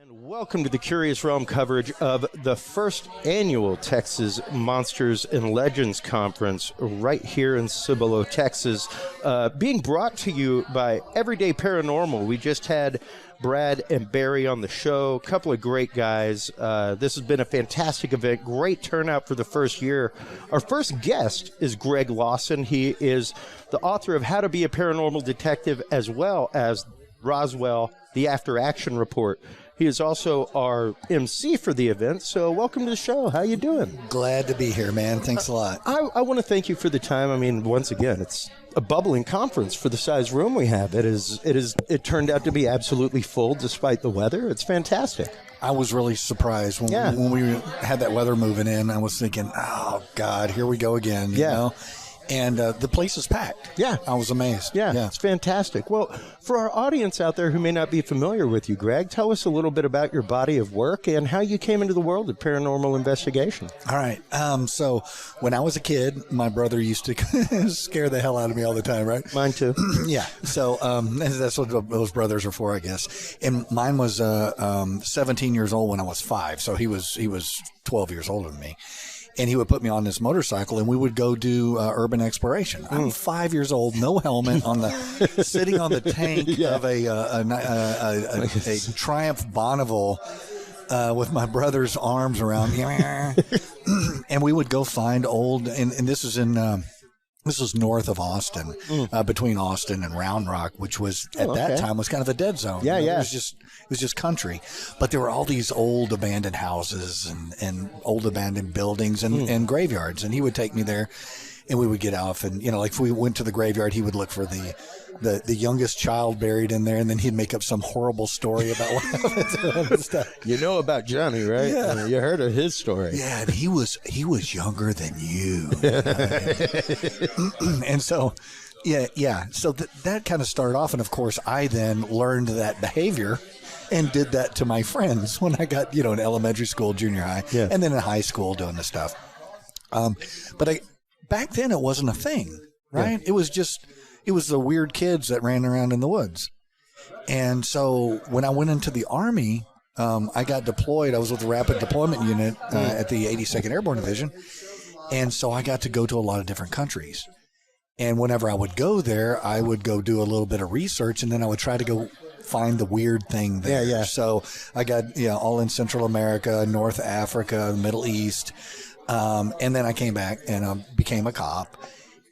Welcome to the Curious Realm coverage of the first annual Texas Monsters and Legends Conference right here in Cibolo, Texas, being brought to you by Everyday Paranormal. We just had Brad and Barry on the show, a couple of great guys. This has been a fantastic event, great turnout for the first year. Our first guest is Greg Lawson. He is the author of How to Be a Paranormal Detective, as well as Roswell, the After Action Report. He is also our MC for the event, so welcome to the show. How you doing? Glad to be here, man. Thanks a lot. I want to thank you for the time. I mean, once again, it's a bubbling conference for the size room we have. It turned out to be absolutely full despite the weather. It's fantastic. I was really surprised when we had that weather moving in. I was thinking, oh, God, here we go again, you know? And the place is packed. Yeah. I was amazed. Yeah, it's fantastic. Well, for our audience out there who may not be familiar with you, Greg, tell us a little bit about your body of work and how you came into the world of paranormal investigation. All right. So when I was a kid, my brother used to scare the hell out of me all the time, right? Mine too. Yeah. So that's what those brothers are for, I guess. And mine was 17 years old when I was 5. So he was 12 years older than me. And he would put me on this motorcycle, and we would go do urban exploration. I'm 5 years old, no helmet, sitting on the tank of a Triumph Bonneville with my brother's arms around me, and we would go find old. And this is this was north of Austin, between Austin and Round Rock, which was at that time was kind of a dead zone. Yeah, It was just country, but there were all these old abandoned houses and old abandoned buildings and graveyards. And he would take me there, and we would get off. And like if we went to the graveyard, he would look for the youngest child buried in there, and then he'd make up some horrible story about what happened to him and stuff. You know about Johnny, right? Yeah. You heard of his story. Yeah, and he was younger than you. And so, so that kind of started off, and of course, I then learned that behavior and did that to my friends when I got, in elementary school, junior high, and then in high school doing the stuff. But back then it wasn't a thing, right? Yeah. It was the weird kids that ran around in the woods. And so when I went into the Army, I got deployed. I was with the Rapid Deployment Unit at the 82nd Airborne Division. And so I got to go to a lot of different countries. And whenever I would go there, I would go do a little bit of research, and then I would try to go find the weird thing there. Yeah. So I got, all in Central America, North Africa, Middle East. And then I came back and became a cop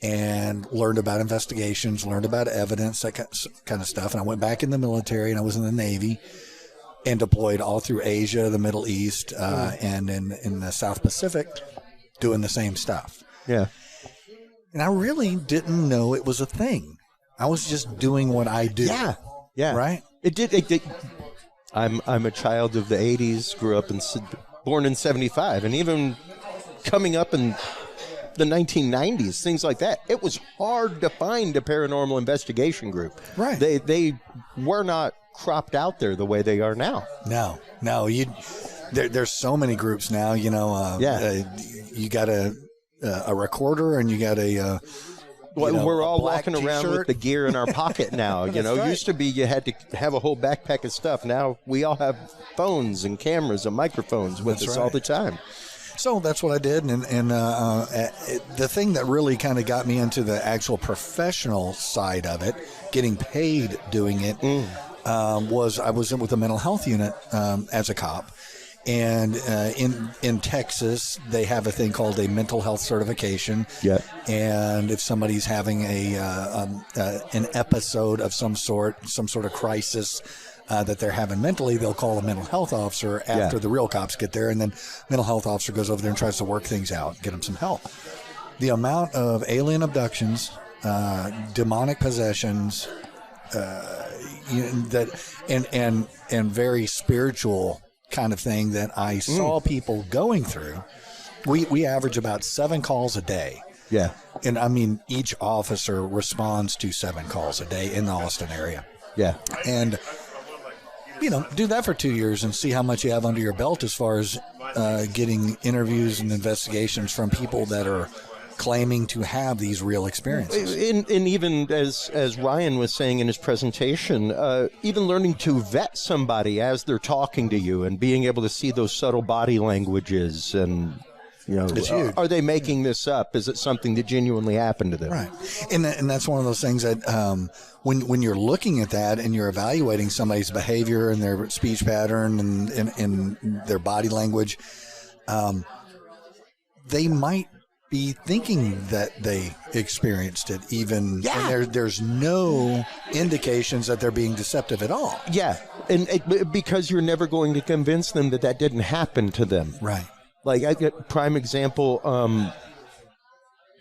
and learned about investigations, learned about evidence, that kind of stuff. And I went back in the military, and I was in the Navy and deployed all through Asia, the Middle East, and in the South Pacific doing the same stuff. Yeah. And I really didn't know it was a thing. I was just doing what I do. Yeah. Right? It did. I'm a child of the 80s, born in 75, and even coming up in the 1990s, things like that, it was hard to find a paranormal investigation group. Right. They were not cropped out there the way they are now. No. There's so many groups now, you got a recorder, and you got a we're all walking around with the gear in our pocket now. Right. Used to be you had to have a whole backpack of stuff. Now we all have phones and cameras and microphones with us all the time. So that's what I did, and the thing that really kind of got me into the actual professional side of it, getting paid doing it, was I was in with the mental health unit as a cop. And in Texas, they have a thing called a mental health certification. Yeah. And if somebody's having an episode of some sort of crisis that they're having mentally, they'll call a mental health officer after the real cops get there, and then mental health officer goes over there and tries to work things out, get them some help. The amount of alien abductions, demonic possessions, and very spiritual kind of thing that I saw people going through. We average about 7 calls a day. Yeah. And I mean, each officer responds to 7 calls a day in the Austin area. Yeah. And do that for 2 years and see how much you have under your belt as far as getting interviews and investigations from people that are claiming to have these real experiences. And even as Ryan was saying in his presentation, even learning to vet somebody as they're talking to you and being able to see those subtle body languages and, you know, are they making this up? Is it something that genuinely happened to them? Right. And that's one of those things that when you're looking at that and you're evaluating somebody's behavior and their speech pattern and their body language, they might be thinking that they experienced it even and there's no indications that they're being deceptive at all. Yeah. And because you're never going to convince them that that didn't happen to them. Right. Like, I get prime example,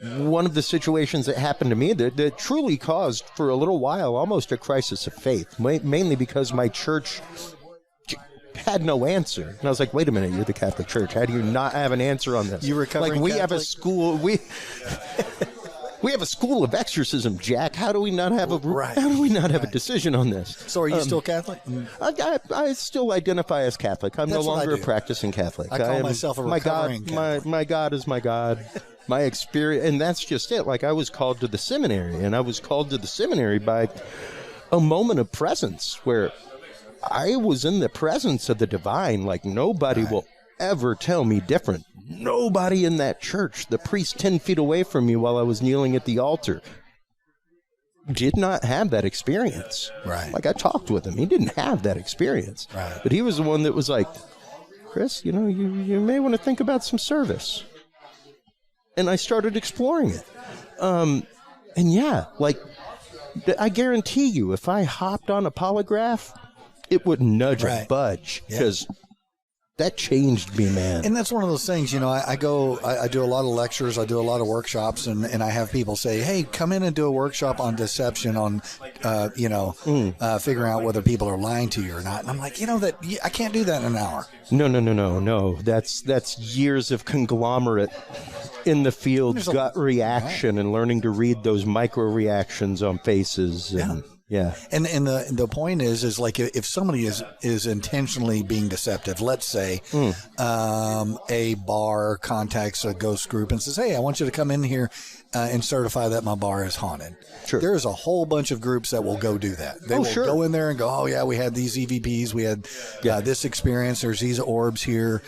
one of the situations that happened to me that truly caused, for a little while, almost a crisis of faith, mainly because my church had no answer. And I was like, wait a minute, you're the Catholic Church. How do you not have an answer on this? You recovering Like, we Catholic? have a school, we have a school of exorcism, Jack. How do we not have a decision on this? So are you still Catholic? I still identify as Catholic. I'm no longer a practicing Catholic. I call myself a recovering Catholic. My God is my God. My experience, and that's just it. Like, I was called to the seminary, and I was called to the seminary by a moment of presence where I was in the presence of the divine. Like, nobody will ever tell me different. Nobody in that church, the priest 10 feet away from me while I was kneeling at the altar, did not have that experience. Right. Like, I talked with him. He didn't have that experience. Right. But he was the one that was like, Chris, you know, you may want to think about some service. And I started exploring it. And yeah, like, I guarantee you, if I hopped on a polygraph, it wouldn't nudge or budge, because that changed me, man. And that's one of those things, you know, I do a lot of lectures, I do a lot of workshops, and I have people say, hey, come in and do a workshop on deception, on, figuring out whether people are lying to you or not. And I'm like, I can't do that in an hour. No. That's years of conglomerate in the field, gut reaction, and learning to read those micro reactions on faces. And, And the point is like, if somebody is intentionally being deceptive, let's say a bar contacts a ghost group and says, hey, I want you to come in here and certify that my bar is haunted. Sure. There's a whole bunch of groups that will go do that. They will go in there and go, oh yeah, we had these EVPs, we had this experience, there's these orbs here,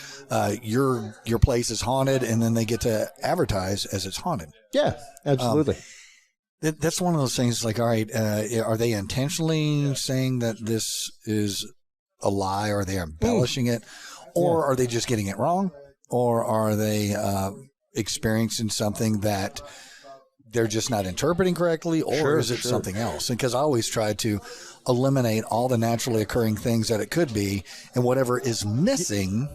your place is haunted, and then they get to advertise as it's haunted. Yeah, absolutely. That's one of those things, like, all right, are they intentionally saying that this is a lie, or are they embellishing it, or are they just getting it wrong, or are they experiencing something that they're just not interpreting correctly, or is it something else? And because I always try to eliminate all the naturally occurring things that it could be, and whatever is missing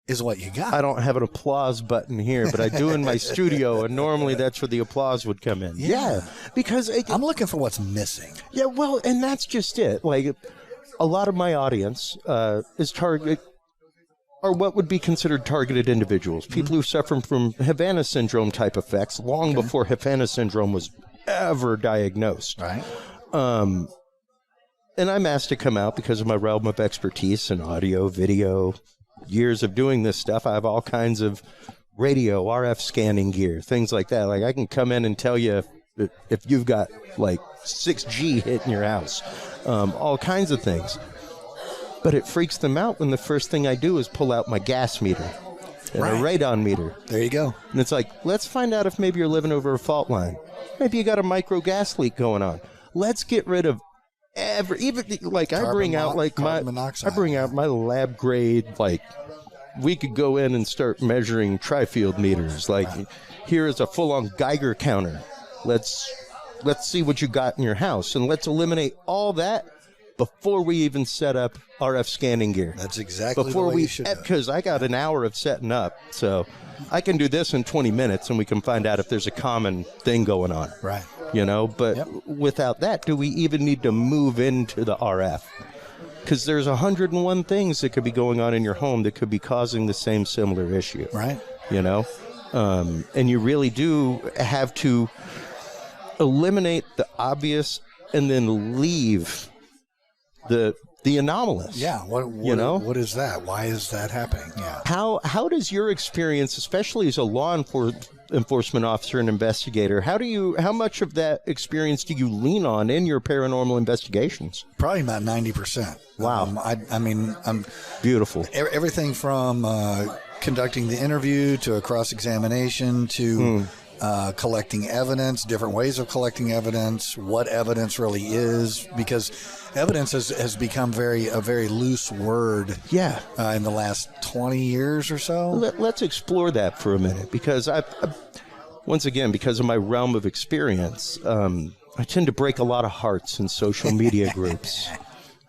is what you got. I don't have an applause button here, but I do in my studio, and normally that's where the applause would come in. Yeah, because I'm looking for what's missing. Yeah, well, and that's just it. Like, a lot of my audience is are what would be considered targeted individuals, people who suffer from Havana syndrome type effects long before Havana syndrome was ever diagnosed. Right. And I'm asked to come out because of my realm of expertise in audio, video, years of doing this stuff. I have all kinds of radio, RF scanning gear, things like that. Like, I can come in and tell you if you've got like 6G hitting your house, all kinds of things. But it freaks them out when the first thing I do is pull out my gas meter and a radon meter. There you go. And it's like, let's find out if maybe you're living over a fault line. Maybe you got a micro gas leak going on. Let's get rid of I bring out my lab grade, like, we could go in and start measuring tri-field meters. Like, here is a full-on Geiger counter. Let's see what you got in your house, and let's eliminate all that before we even set up RF scanning gear. That's exactly the way you should do it. Because I got an hour of setting up, so I can do this in 20 minutes, and we can find out if there's a common thing going on. Right. You know, but without that, do we even need to move into the RF? Because there's 101 things that could be going on in your home that could be causing the same similar issue. Right. You know? And you really do have to eliminate the obvious and then leave the anomalous. Yeah. What is that? Why is that happening? Yeah. How does your experience, especially as a law enforcement officer and investigator. How much of that experience do you lean on in your paranormal investigations? Probably about 90%. Wow. I mean, I'm beautiful. Everything from conducting the interview to a cross-examination to collecting evidence, different ways of collecting evidence, what evidence really is, because evidence has become a very loose word in the last 20 years or so. Let's explore that for a minute, because once again, because of my realm of experience, I tend to break a lot of hearts in social media groups,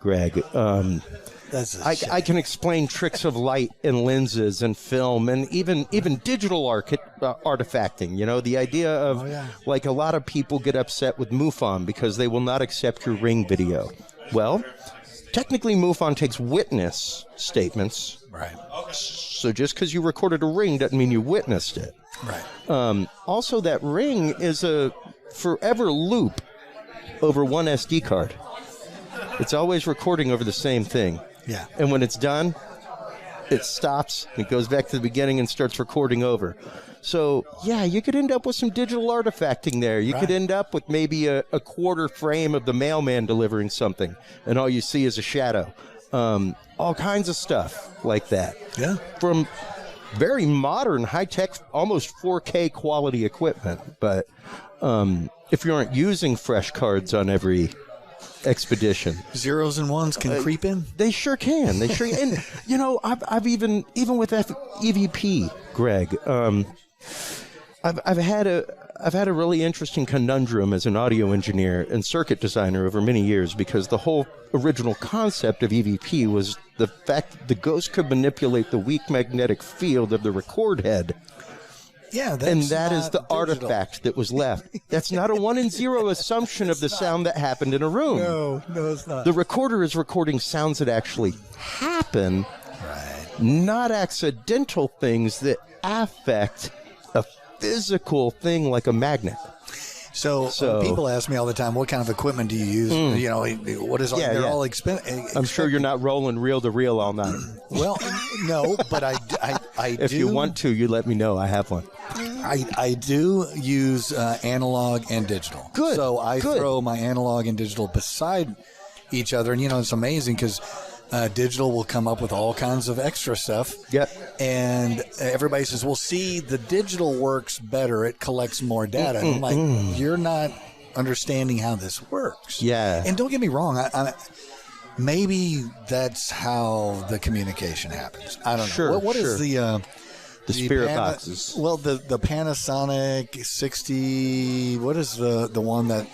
Greg. I can explain tricks of light and lenses and film and even digital artifacting. You know, the idea of like a lot of people get upset with MUFON because they will not accept your Ring video. Well, technically MUFON takes witness statements. Right. So just because you recorded a Ring doesn't mean you witnessed it. Right. Also, that Ring is a forever loop over one SD card. It's always recording over the same thing. Yeah. And when it's done, it stops, it goes back to the beginning and starts recording over. So, yeah, you could end up with some digital artifacting there. You could end up with maybe a quarter frame of the mailman delivering something, and all you see is a shadow. All kinds of stuff like that. Yeah. From very modern, high-tech, almost 4K quality equipment. But if you aren't using fresh cards on every expedition, zeros and ones can creep in. They sure can. They sure. And you know, I've even with EVP, Greg. I've had a really interesting conundrum as an audio engineer and circuit designer over many years, because the whole original concept of EVP was the fact that the ghost could manipulate the weak magnetic field of the record head. Yeah, and that is the artifact that was left. That's not a 1 and 0 assumption of the sound that happened in a room. No, it's not. The recorder is recording sounds that actually happen, not accidental things that affect a physical thing like a magnet. So people ask me all the time, what kind of equipment do you use? You know, what is they're all expensive. I'm sure you're not rolling reel to reel all night. Well, no, but I if you want to, you let me know. I have one. I do use analog and digital. Good. So I throw my analog and digital beside each other, and you know, it's amazing because digital will come up with all kinds of extra stuff. Yep. And everybody says, well, see, the digital works better. It collects more data. And I'm like, you're not understanding how this works. Yeah. And don't get me wrong. Maybe that's how the communication happens. I don't know. What is the spirit boxes? Well, the Panasonic 60, what is the one that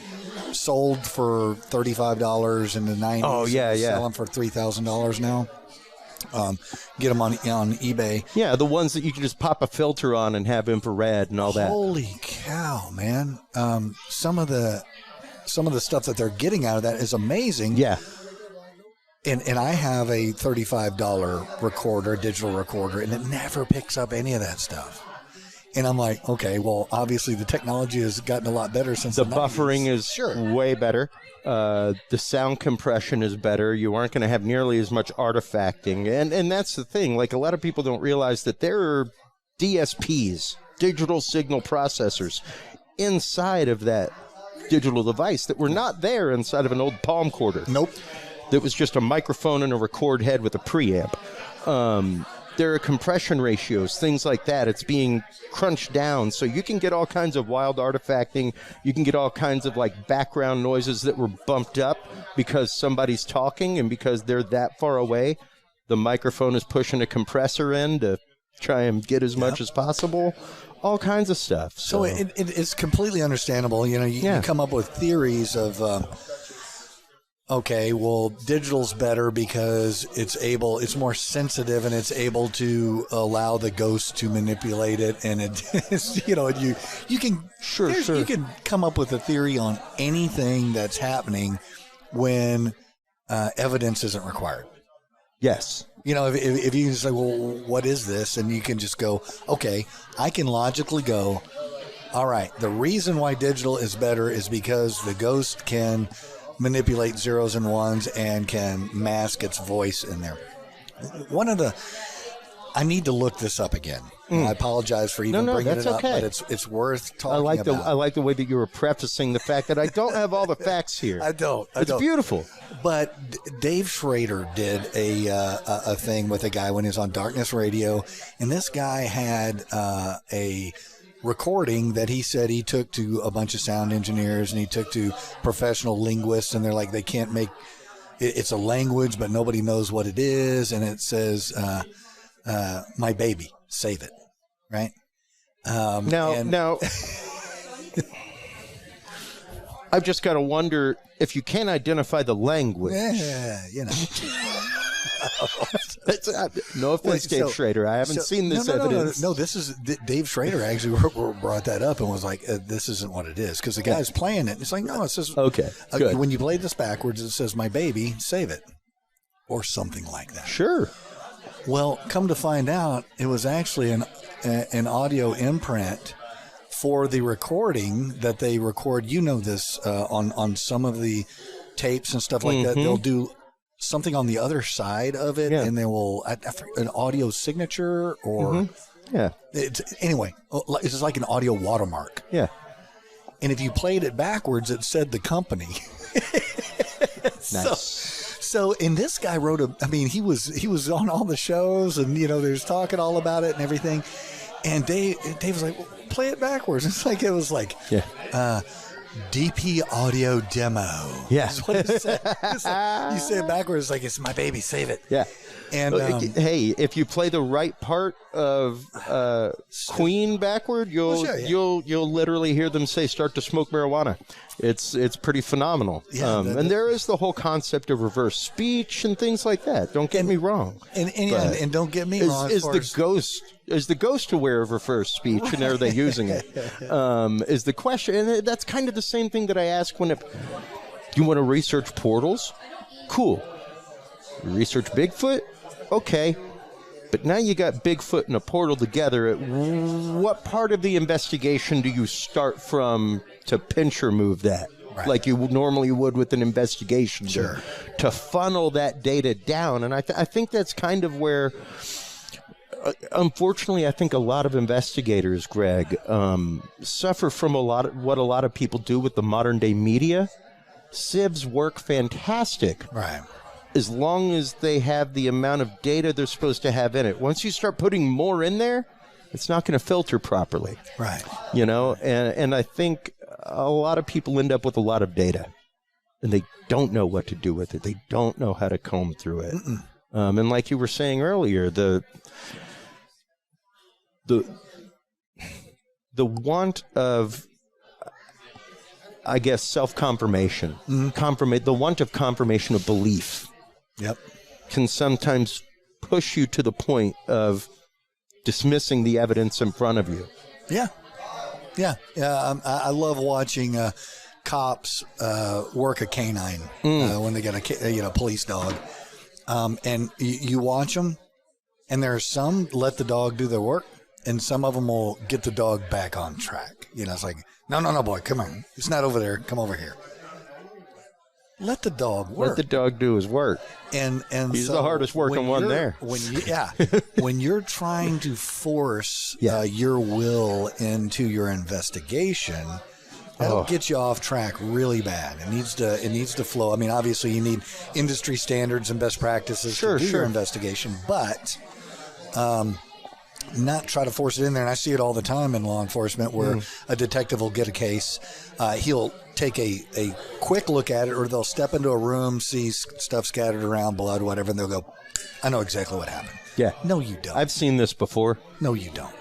sold for $35 in the 90s? Oh, yeah. Sell them for $3,000 now. Get them on eBay. Yeah, the ones that you can just pop a filter on and have infrared and all that. Holy cow, man! Some of the stuff that they're getting out of that is amazing. Yeah. And I have a $35 recorder, digital recorder, and it never picks up any of that stuff. And I'm like, okay, well, obviously the technology has gotten a lot better since the 90s. Buffering is way better. The sound compression is better. You aren't going to have nearly as much artifacting. And that's the thing. Like, a lot of people don't realize that there are DSPs, digital signal processors, inside of that digital device that were not there inside of an old palm quarter. Nope. That was just a microphone and a record head with a preamp. There are compression ratios, things like that. It's being crunched down, so you can get all kinds of wild artifacting. You can get all kinds of like background noises that were bumped up because somebody's talking, and because they're that far away, the microphone is pushing a compressor in to try and get as much as possible. All kinds of stuff. So it's completely understandable. You know, you come up with theories of... okay, well, digital's better because it's more sensitive and it's able to allow the ghost to manipulate it, and it, you know, you can you can come up with a theory on anything that's happening when evidence isn't required. Yes. You know, if you say, well, what is this? And you can just go, okay, I can logically go, all right, the reason why digital is better is because the ghost can manipulate zeros and ones and can mask its voice in there. I need to look this up again. I apologize for even bringing it up, but it's worth talking about. I like the way that you were prefacing the fact that I don't have all the facts here. I don't. It's beautiful. But Dave Schrader did a thing with a guy when he was on Darkness Radio, and this guy had a recording that he said he took to a bunch of sound engineers and he took to professional linguists, and they're like, they can't make it's a language, but nobody knows what it is, and it says, "My baby, save it." Right? Now, I've just got to wonder if you can't identify the language. Yeah, you know. No offense, Dave Schrader. I haven't seen this evidence. No, this is Dave Schrader actually brought that up and was like, "This isn't what it is," because the guy's playing it. And it's like, no, it says good. When you play this backwards, it says, "My baby, save it," or something like that. Sure. Well, come to find out, it was actually an audio imprint for the recording that they record. You know this on some of the tapes and stuff like that. They'll do something on the other side of it, and they will an audio signature or anyway. It's just like an audio watermark. Yeah. And if you played it backwards, it said the company. Nice. So, and this guy wrote he was on all the shows, and you know, there's talking all about it and everything. And Dave was like, well, play it backwards. It was like, DP audio demo. Yeah. That's what it said. You say it backwards, like, it's my baby, save it. Yeah. And hey, if you play the right part of Queen backward, you'll literally hear them say, "Start to smoke marijuana." It's pretty phenomenal. Yeah, and there is the whole concept of reverse speech and things like that. Don't get me wrong. And don't get me wrong. Is the ghost aware of reverse speech, and are they using it? Is the question, and that's kind of the same thing that I ask when you want to research portals. Cool. Research Bigfoot. Okay. But now you got Bigfoot and a portal together. What part of the investigation do you start from to pinch or move that? Right. Like you normally would with an investigation. Sure. To funnel that data down. And I think that's kind of where, unfortunately, I think a lot of investigators, Greg, suffer from what a lot of people do with the modern day media. Civs work fantastic. Right. As long as they have the amount of data they're supposed to have in it. Once you start putting more in there, it's not going to filter properly. Right. You know, and I think a lot of people end up with a lot of data, and they don't know what to do with it. They don't know how to comb through it. And like you were saying earlier, the want of, I guess, self-confirmation, the want of confirmation of belief. Yep. Can sometimes push you to the point of dismissing the evidence in front of you. Yeah. I love watching cops work a canine when they got a police dog, and you watch them, and there are some let the dog do their work, and some of them will get the dog back on track. You know, it's like, no, boy, come on, it's not over there, come over here. Let the dog work. Let the dog do his work. And he's the hardest working one there. When you're trying to force your will into your investigation, that'll get you off track really bad. It needs to flow. I mean, obviously you need industry standards and best practices to do your investigation, but not try to force it in there. And I see it all the time in law enforcement where a detective will get a case. He'll take a quick look at it, or they'll step into a room, see stuff scattered around, blood, whatever, and they'll go, I know exactly what happened. Yeah. No, you don't. I've seen this before. No, you don't.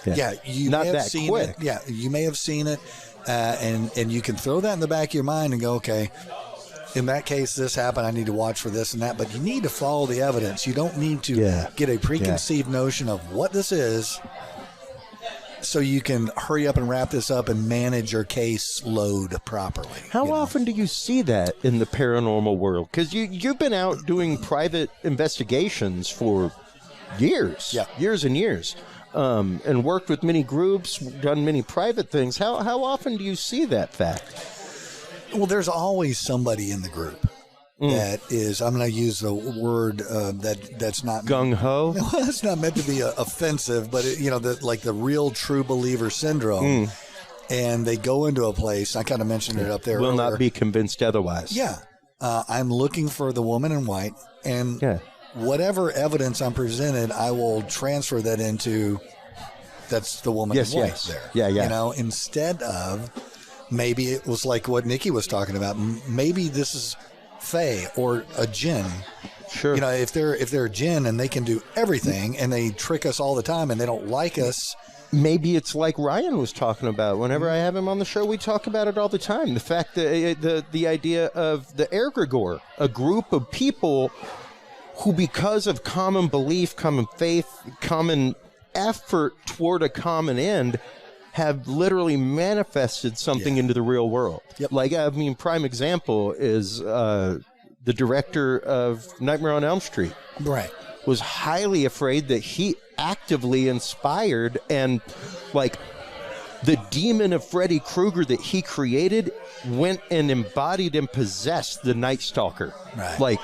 Yeah, you not may have that seen quick. It. Yeah, you may have seen it, and you can throw that in the back of your mind and go, okay, in that case, this happened. I need to watch for this and that. But you need to follow the evidence. You don't need to get a preconceived notion of what this is, so you can hurry up and wrap this up and manage your case load properly. How often do you see that in the paranormal world? Because you've been out doing private investigations for years, years and years, and worked with many groups, done many private things. How often do you see that fact? Well, there's always somebody in the group that is, I'm going to use the word that's not gung-ho. It's not meant to be offensive, but like the real true believer syndrome. And they go into a place. I kind of mentioned it up there. Will earlier. Not be convinced otherwise. Yeah, I'm looking for the woman in white, and whatever evidence I'm presented, I will transfer that into. That's the woman in white there. Yeah. Instead of maybe it was like what Nikki was talking about. Maybe this is fae or a jinn. Sure. If they're a jinn and they can do everything and they trick us all the time and they don't like us. Maybe it's like Ryan was talking about. Whenever I have him on the show, we talk about it all the time. The fact that the idea of the egregore, a group of people who, because of common belief, common faith, common effort toward a common end, have literally manifested something into the real world. Yep. Prime example is the director of Nightmare on Elm Street. Right. Was highly afraid that he actively inspired and the demon of Freddy Krueger that he created went and embodied and possessed the Night Stalker. Right.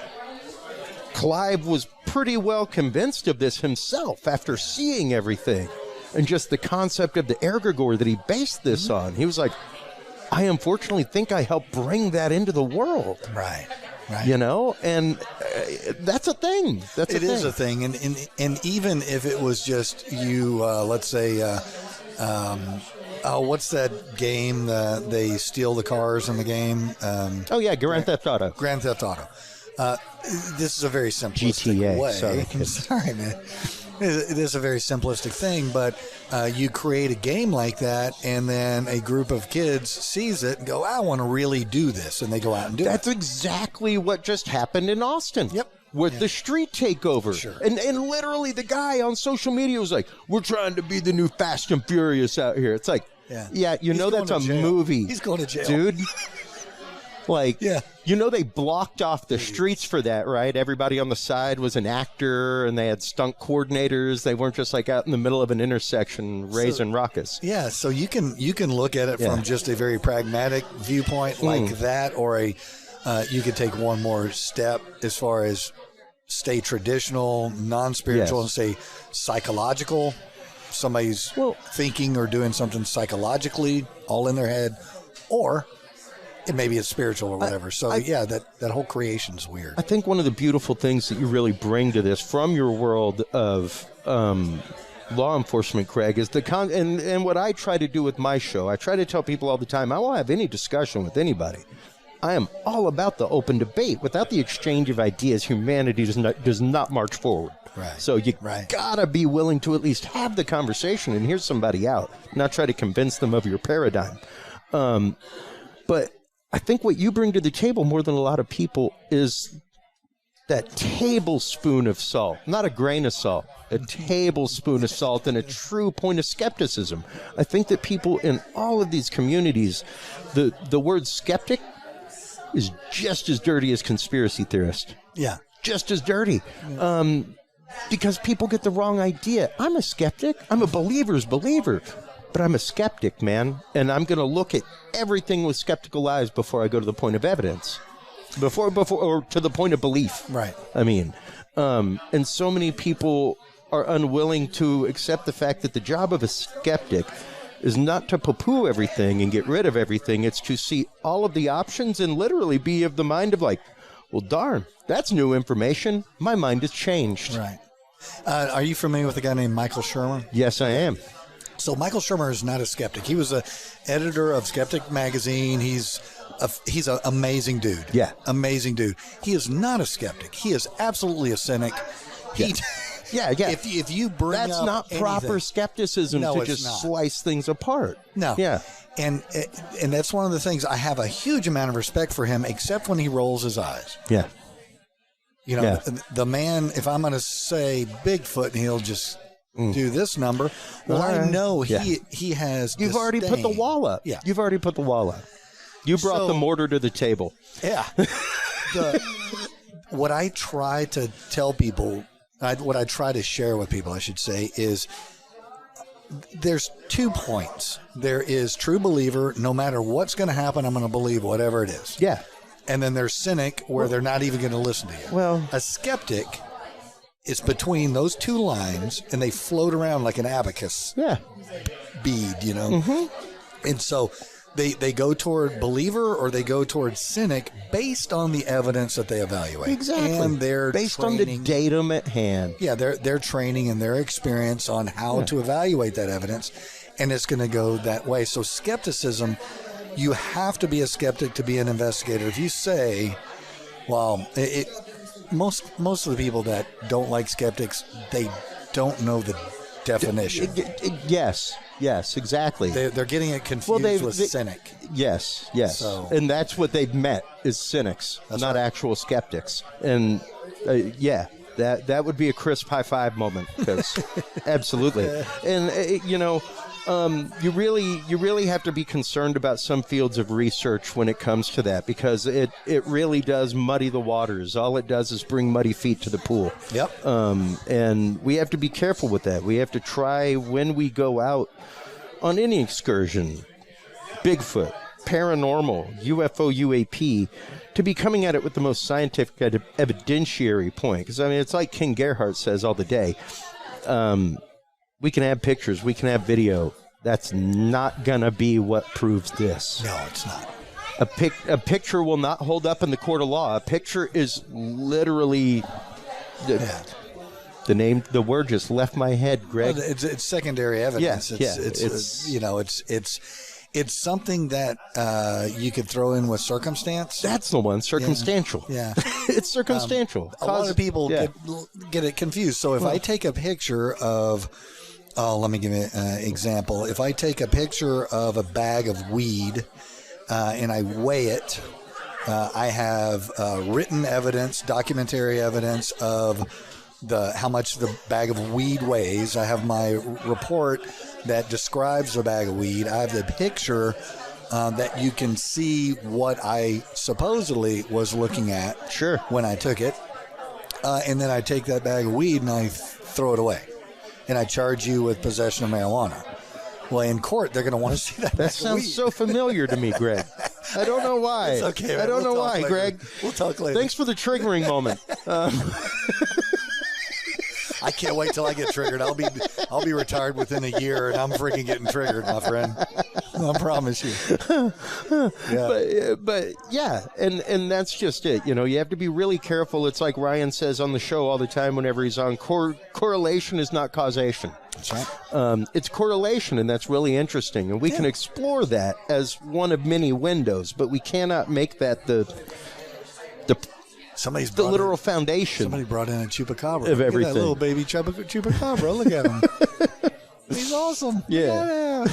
Clive was pretty well convinced of this himself after seeing everything and just the concept of the egregore that he based this on. He was like, I unfortunately think I helped bring that into the world. Right. And that's a thing. It is a thing. And even if it was just you, let's say, what's that game? They steal the cars in the game. Grand Theft Auto. Grand Theft Auto. This is a very simplistic GTA. way. Sorry, man. It is a very simplistic thing, but you create a game like that, and then a group of kids sees it and go, I want to really do this, and they go out and do it. That's exactly what just happened in Austin. Yep. With the street takeover. Sure. And literally the guy on social media was like, we're trying to be the new Fast and Furious out here. It's like, that's a movie. He's going to jail. Dude. They blocked off the streets for that, right? Everybody on the side was an actor, and they had stunt coordinators. They weren't just out in the middle of an intersection raising ruckus. Yeah, so you can look at it from just a very pragmatic viewpoint like that, or you could take one more step as far as stay traditional, non-spiritual, and say psychological. Somebody's thinking or doing something psychologically all in their head, or maybe it's spiritual or whatever. That whole creation's weird. I think one of the beautiful things that you really bring to this from your world of law enforcement, Craig, is and what I try to do with my show. I try to tell people all the time, I won't have any discussion with anybody. I am all about the open debate. Without the exchange of ideas, humanity does not march forward. Right. So you gotta be willing to at least have the conversation and hear somebody out, not try to convince them of your paradigm. But I think what you bring to the table more than a lot of people is that tablespoon of salt, not a grain of salt, a tablespoon of salt and a true point of skepticism. I think that people in all of these communities, the word skeptic is just as dirty as conspiracy theorist. Yeah. Just as dirty. Because people get the wrong idea. I'm a skeptic. I'm a believer's believer. But I'm a skeptic, man, and I'm going to look at everything with skeptical eyes before I go to the point of evidence, before or to the point of belief. Right. I mean, and so many people are unwilling to accept the fact that the job of a skeptic is not to poo-poo everything and get rid of everything. It's to see all of the options and literally be of the mind of well, darn, that's new information. My mind has changed. Right. Are you familiar with a guy named Michael Shermer? Yes, I am. So Michael Shermer is not a skeptic. He was an editor of Skeptic magazine. He's an amazing dude. Yeah. Amazing dude. He is not a skeptic. He is absolutely a cynic. Yeah. If you bring that's up not proper anything, skepticism to just slice things apart. No. Yeah. And that's one of the things I have a huge amount of respect for him, except when he rolls his eyes. Yeah. The man, if I'm going to say Bigfoot, and he'll just do this number. Well, I know he has. You've already put the wall up. Yeah. You've already put the wall up. You brought the mortar to the table. Yeah. What I try to tell people, what I try to share with people, I should say, is there's 2 points. There is true believer. No matter what's going to happen, I'm going to believe whatever it is. Yeah. And then there's cynic, where they're not even going to listen to you. Well, a skeptic is between those two lines, and they float around like an abacus bead, you know. Mm-hmm. And so they go toward believer or they go toward cynic based on the evidence that they evaluate. Exactly. And their based training, on the datum at hand. Yeah, their training and their experience on how to evaluate that evidence, and it's going to go that way. So skepticism, you have to be a skeptic to be an investigator. If you say, well, most of the people that don't like skeptics, they don't know the definition. Yes, exactly. They're getting it confused with cynic. Yes. So, and that's what they've met is cynics, not actual skeptics. And that would be a crisp high five moment, because absolutely. And you really have to be concerned about some fields of research when it comes to that, because it really does muddy the waters. All it does is bring muddy feet to the pool. Yep. And we have to be careful with that. We have to try, when we go out on any excursion, Bigfoot, paranormal, UFO, UAP, to be coming at it with the most scientific evidentiary point. Because, I mean, it's like King Gerhardt says all the day. We can have pictures, we can have video. That's not going to be what proves this. No, it's not. A picture will not hold up in the court of law. A picture is literally... The word just left my head, Greg. Well, it's secondary evidence. It's something that you could throw in with circumstance. That's the one, circumstantial. Yeah. It's circumstantial. A lot of people get it confused. So if I take a picture of, let me give you an example. If I take a picture of a bag of weed and I weigh it, I have written evidence, documentary evidence of how much the bag of weed weighs. I have my report that describes the bag of weed. I have the picture that you can see what I supposedly was looking at when I took it. And then I take that bag of weed and I throw it away. And I charge you with possession of marijuana. Well, in court, they're going to want to see that. That sounds so familiar to me, Greg. I don't know why. It's okay. Man. I don't know why, later. Greg. We'll talk later. Thanks for the triggering moment. I can't wait till I get triggered. I'll be retired within a year, and I'm freaking getting triggered, my friend. I promise you. Yeah. But yeah, and that's just it. You know, you have to be really careful. It's like Ryan says on the show all the time whenever he's on. Correlation is not causation. That's right. It's correlation, and that's really interesting. And we can explore that as one of many windows, but we cannot make that the literal foundation. Somebody brought in a chupacabra of everything. Look at that little baby chupacabra. Look at him. He's awesome. Yeah.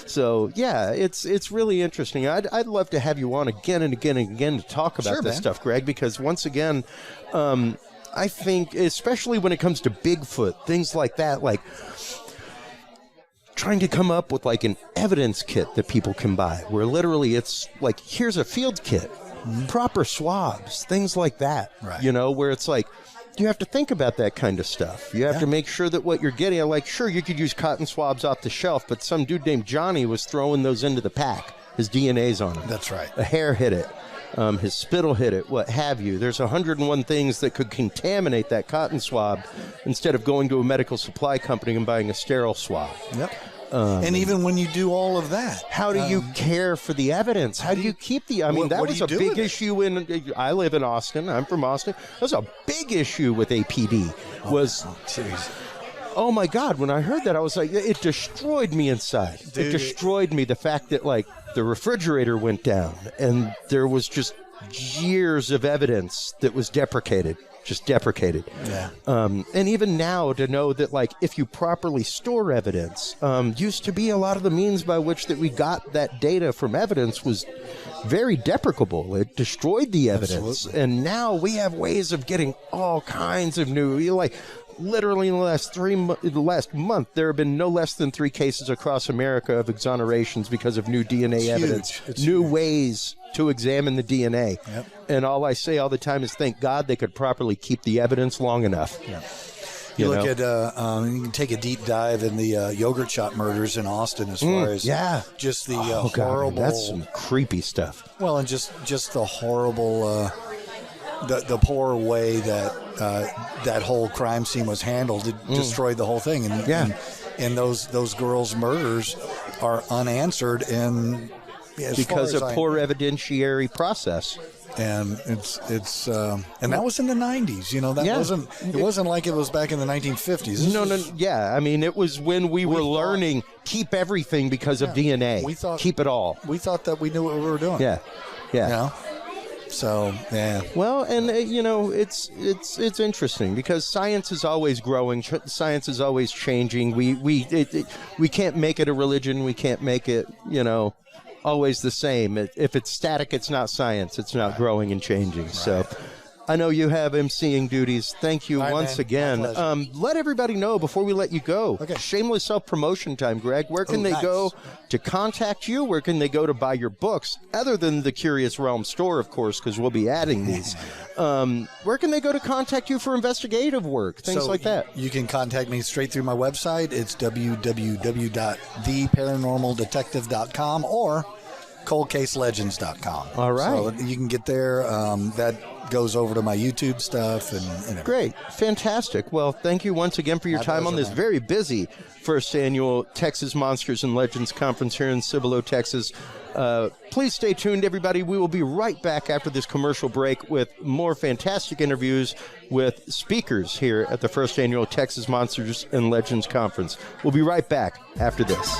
So yeah, it's really interesting. I'd love to have you on again and again and again to talk about this stuff, Greg, because once again, I think, especially when it comes to Bigfoot, things like that, like trying to come up with like an evidence kit that people can buy, where literally it's like, here's a field kit. Proper swabs, things like that, right. You know, where it's like, you have to think about that kind of stuff. You have to make sure that what you're getting, like, sure, you could use cotton swabs off the shelf, but some dude named Johnny was throwing those into the pack. His DNA's on them. That's right. A hair hit it. His spittle hit it, what have you. There's 101 things that could contaminate that cotton swab instead of going to a medical supply company and buying a sterile swab. Yep. And even when you do all of that, how do you care for the evidence? How do you keep the? I mean, that was a big issue I live in Austin. I'm from Austin. That was a big issue with APD. Oh my God! When I heard that, I was like, it destroyed me inside. Dude, it destroyed me. The fact that like the refrigerator went down and there was just years of evidence that was deprecated. Just deprecated. Yeah. And even now to know that, like, if you properly store evidence, used to be a lot of the means by which that we got that data from evidence was very deprecable. It destroyed the evidence. Absolutely. And now we have ways of getting all kinds of new, like, literally in the last month, there have been no less than 3 cases across America of exonerations because of new DNA evidence, new ways to examine the DNA. Yep. And all I say all the time is thank God they could properly keep the evidence long enough. Yep. You look at, you can take a deep dive in the yogurt shop murders in Austin as far as just the horrible. God, that's some creepy stuff. Well, and just the horrible, the poor way that that whole crime scene was handled. It destroyed the whole thing. And those girls' murders are unanswered, and because of poor evidentiary process. And it's and that was in the 90s. You know, that wasn't like it was back in the 1950s. Yeah. I mean, it was when we were learning keep everything because of DNA. We thought keep it all. We thought that we knew what we were doing. Yeah. You know? So well, and you know, it's interesting because science is always growing. Science is always changing. We can't make it a religion. We can't make it, you know, always the same. If it's static, it's not science. It's not growing and changing. Right. So I know you have emceeing duties. Thank you once again. Let everybody know before we let you go. Okay. Shameless self-promotion time, Greg. Where can they go to contact you? Where can they go to buy your books? Other than the Curious Realm store, of course, because we'll be adding these. Where can they go to contact you for investigative work? Things like that. You can contact me straight through my website. It's www.theparanormaldetective.com or coldcaselegends.com. All right. So you can get there. That goes over to my YouTube stuff and everything. Great. Fantastic. Well, thank you once again for your time on this very busy first annual Texas Monsters and Legends Conference here in Cibolo, Texas. Please stay tuned, everybody. We will be right back after this commercial break with more fantastic interviews with speakers here at the first annual Texas Monsters and Legends Conference. We'll be right back after this.